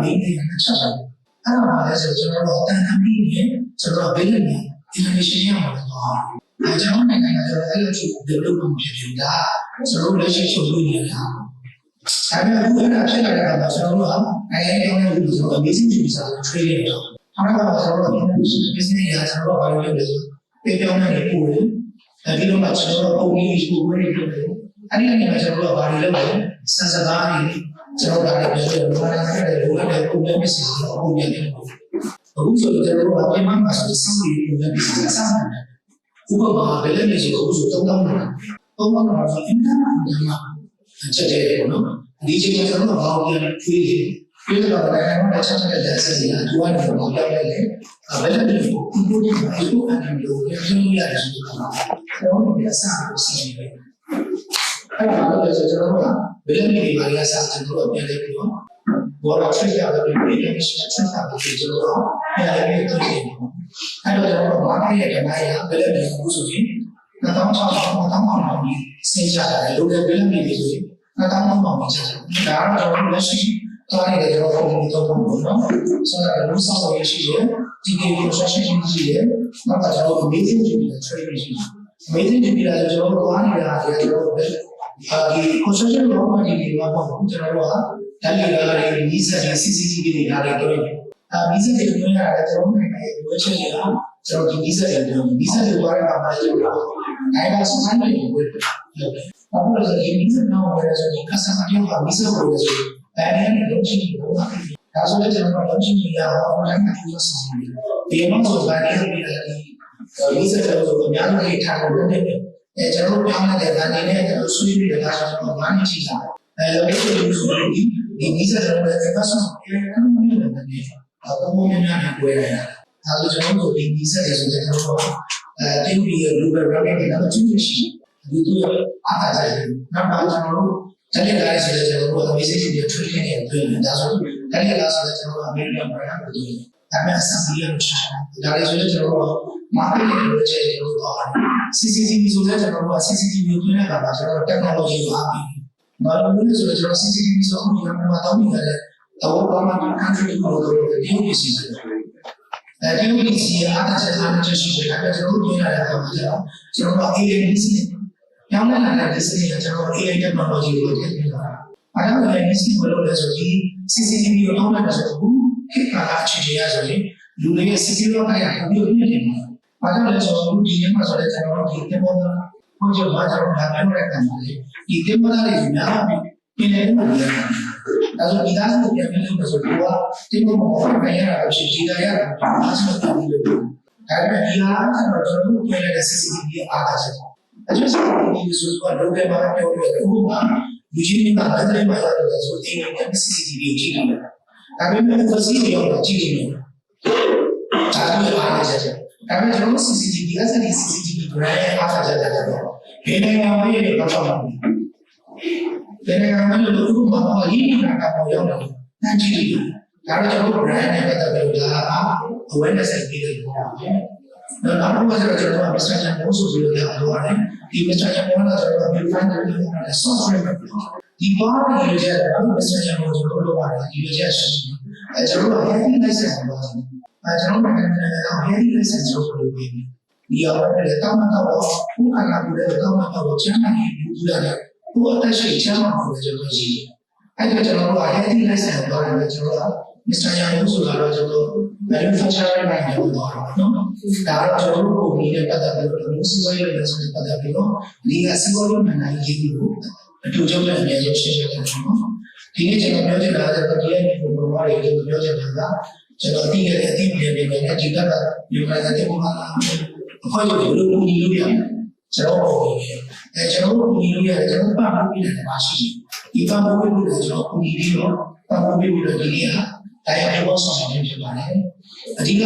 မေးနေတာချက်တယ်အဲ့ဒါမှလည်းဆိုကျွန်တော်တို့အတန်တမ်းပြီးရင်ကျွန်တော်ဘေးကနေ information ရမှာတော့အဲကျွန်တော်နိုင်ငံကကျွန်တော်အဲ့လိုချို့ development ဖြစ်ဖြစ်ဒါကျွန်တော်လက်ရှိချုပ်လို့နေတာဒါပေမဲ့အခုအဲ့ဒါဖြစ်လာတဲ့အခါမှာကျွန်တော်တို့ကနိုင်ငံရေးကောင်းတဲ့လူတွေဆိုတော့ basic တွေဆိုတော့ training တော့အားလုံးကကျွန်တော်တို့ business ရာကျွန်တော်တို့ဘာလို့လဲဆိုတော့ပြောင်းနေပို့တယ်အဲဒီတော့မှကျွန်တော်တို့ပုံပြီးပို့ပြီးလုပ်တယ်အဲ့ဒီအနေနဲ့ကျွန်တော်တို့ကဘာတွေလုပ်လဲစံစကားတွေကျွန်တော်တို့ကလည်းပြောလို့ဘာလဲတဲ့ဘုရားတဲ့ပုံနဲ့စီစဉ်တော့ပုံပြနေတယ်အခုဆိုတော့ကျွန်တော်တို့ကပြန်မှဆိုစမ်းပြီးပုံနဲ့စီစဉ်စမ်းတယ်ဥပမာဘယ်လိုလဲဆိုတော့3000တော့ဆိုအင်တာနက်မှာချက်တယ်ပေါ့နော်ဒီချိန်မှာကျွန်တော်တို့ဘာလို့ပြန်ထွေးလဲပြည်တော်နိုင်ငံမှာချက်တဲ့တဲ့ဆက်စီကသူကနေတော့ပြောင်းလဲတယ်ဘယ်လိုလဲဒီလိုဒီလိုအဲ့လိုအနေနဲ့ပြောလို့ရတယ်ဆိုတော့ကျွန်တော်တို့ကစားလို့စီစဉ်တယ်အဲ့ဒါလည်းကျွန်တော်တို့ကဘယ်လိုနေပါလဲစားကျွန်တော်တို့ပြန်လဲပြီးတော့ဘောရဆွေးရတယ်ပြီးတော့ဆက်တာပြီးကျွန်တော်တို့ပြန်လဲပြီးတွေ့တယ်အဲ့တော့ကျွန်တော်တို့မားရဲ့ကနိုင်ရဘယ်လိုလဲဘူးဆိုရင်2600ပြီးစေးကြတယ်လိုတယ်ဘယ်လိုနေလဲဆိုရင်2600ပြီးဆက်တယ်ဒါကတော့ကျွန်တော်တို့လက်ရှိသွားနေတဲ့ကျွန်တော်ပုံတော့ပုံပေါ့နော်ဆိုတော့လူဆောင်ရရှိတယ်ဒီကေ procession ရှိတယ်နောက်တော့ကျွန်တော်တို့ amazing တွေနဲ့ training ရှိတယ် amazing တွေပြီးတော့ကျွန်တော်တို့သွားနေတာတွေကျွန်တော်တို့ဒီ procession တော့မှဒီတွေပါပေါ့ကျွန်တော်တို့ကဒါလေးလာတဲ့ visa နဲ့ CCTV တွေလာတဲ့တော့visa တွေပြောရတယ်ကျွန်တော်နိုင်ငံရဲ့ဝယ်ချက်တွေကကျွန်တော်ဒီ visa တွေပြော visa တွေသွားတဲ့အခါမှာကျွန်တော်နိုင်ငံစံနေကိုလုပ်တယ်ဘာလို့လဲဆိုရင် visa တော့ဝယ်ဆိုရင် customer တွေက visa ကိုဝယ်ဆိုရင်အဲဒီလုံးချင်းကိုဒါဆိုလည်းကျွန်တော်တို့လုံးချင်းကြီးရအောင် online မှာပြုလုပ်ဆောင်နေတယ်ဒီမှာဆိုဗာနေပြီးတယ်ဒီစက်တော့အများကြီးထားလို့လုပ်နေတယ်ကျွန်တော်တို့ပြောင်းတဲ့ဗာနေနဲ့ကျွန်တော်ဆွေးနွေးနေတာဆိုတော့ဘာမှမရှိတာလို့ဆိုလို့ဆိုရင်ဒီမိစက်တော့လည်းပတ်စံပြန်နေတယ်အကုန်လုံးများများကိုရတာဒါဆိုကျွန်တော်တို့ဒီမိစက်တွေဆိုကျွန်တော်တို့တင်ပြီးရလို့ပဲ running နေတာအကျိုးရှိဒီတို့အားသာကြတယ်နောက်တော့ကျွန်တော်တို့တကယ်လည်းဆိုတော့ကျွန်တော်တို့ basic တွေ training တွေတွေ့နေတာဆိုတော့တကယ်လည်းဆိုတော့ကျွန်တော်တို့ American brand ကိုတွေ့တယ်ဒါပေမဲ့အစပြီးရလို့ရှာတာဒါလည်းဆိုတော့ကျွန်တော်တို့ market တွေချက်ကျွန်တော်တို့ CCTV ဆိုတော့ကျွန်တော်တို့ CCTV ကိုတွေ့တဲ့အခါမှာကျွန်တော်တို့ technology ကိုအားပြီးဘာလို့လဲဆိုတော့ကျွန်တော် CCTV ဆိုတော့ဒီမှာတောင်းနေတယ်တော့ဘာမှ country ကိုတော့ဒီလိုစီစဉ်တယ်အဲဒီလိုစီအားသာချက်အားချက်ရှိတယ်ဒါပေမဲ့ကျွန်တော်တို့တွေ့ရတဲ့အခါမှာကျွန်တော်တို့ AI စီစဉ်ပြောင်းလဲလာတဲ့ display ကကျွန်တော် AI technology ကိုထည့်ပေးတာ။အားလုံးလည်း missing ဘယ်လိုလဲဆိုဒီ CCTV ကိုတောင်းလိုက်တာဆိုတော့ခေတ်ကာလအခြေအနေရဆိုရင်လူတွေရဲ့ CCTV ကိုအားရပြုလုပ်နေတယ်။အားလုံးလည်းဆိုတော့ဒီနေ့မှာဆိုတော့ကျွန်တော်တို့ဒီတင်ပေါ်တာဟိုကျတော့ကျွန်တော်ဒါပြောတဲ့အခါမှာဒီတင်ပေါ်တာတွေများပြီးပြည်နယ်မှာလည်းဒါဆိုဒီသားစုပြန်ပြီးလို့ဆိုတော့တင်ပေါ်မှာပြန်ရတာဖြစ်ဒီလာရတာအားစုပြန်ပြီးလို့ဒါပေမဲ့ဒီဟာကတော့ကျွန်တော်တို့ပြောတဲ့ CCTV အားသာချက်အကျိုးဆောင်ဒီဆိုတော့လောကမှာပြောလို့အခုမှလူကြီးတွေကလည်းတယ်မှာရတယ်ဆိုတော့အင်္ဂလိပ် CCTV ကိုကြည့်နေတယ်။ဒါပေမဲ့ facility ရောကြည့်နေတယ်။ဒါလည်းအားရချက်။ဒါပေမဲ့ကျွန်တော် CCTV ကစတဲ့ CCTV brand အားသာချက်တယ်တော့ဘယ်နိုင်ငံမှာရတော့တော့ဘယ်နိုင်ငံမှာလို့အခုမှမရင်းနေတာကတော့ရောက်တယ်။ဒါကြည့်တယ်။ဒါတော့ကျွန်တော် brand နဲ့ပတ်သက်ပြီးဒါက awareness ပေးတယ်ပေါ့။နောက်တော့ကျွန်တော်က Mr. Chan ကိုဆိုပြီးတော့ပြောရတယ်ဒီ Mr. Chan ကတော့ကျွန်တော်က find တယ်လို့ပြောတယ် software ပဲဒီဘာလို့ရကြတယ် Mr. Chan ကိုကျွန်တော်လုပ်ပါတယ်ဒီရကြရှိတယ်ကျွန်တော်က heavy license ကိုလုပ်တယ်ကျွန်တော်က heavy license ကိုလုပ်ပြီးဒီအောင်လည်းတောင်းတော့ဘုခါလာပြီးတော့တောင်းတော့ကျန်းမာရေးပြုရတယ်ဘုအသက်ရှိကျန်းမာဖို့ကျွန်တော်ရှိတယ်အဲ့ဒါကျွန်တော်က heavy license ကိုလုပ်တယ်ကျွန်တော်ကMr. Chan ကိုဆိုတော့ကျွန်တော် manufacturer နိုင်ငံကိုတော့နော်ဒါတော့ကျွန်တော်တို့ပုံပြီးတဲ့ပတ်သက်ပြီးတော့စီးပွားရေးလည်းဆိုတဲ့ပတ်သက်ပြီးတော့ဒီကစီးပွားရေးနိုင်ငံရေးကိုအတူတူနဲ့အများကြီးရှင်းပြတယ်နော်ဒီနေ့ကျွန်တော်ပြောချင်တာကတော့ဒီရဲ့ပုံပေါ်မှာလည်းပြောချင်တာကကျွန်တော်အတိအကျပြည်နေတယ်ဒီကယူနိုက်တက်ပုံမှာအဖွဲ့ချုပ်ဘယ်လိုလုပ်လို့ရလဲကျွန်တော်ပုံပြီးကျွန်တော်ပုံပြီးလို့ရတယ်ကျွန်တော်ပတ်ပြီးတယ်ပါရှိတယ်ဒီပတ်ပြီးလို့ကျွန်တော်ပုံပြီးတော့ပတ်ပြီးလို့ဒီနေ့ဟာတိုင်းအဘောဆောင်နေဖြစ်ပါတယ်အဓိက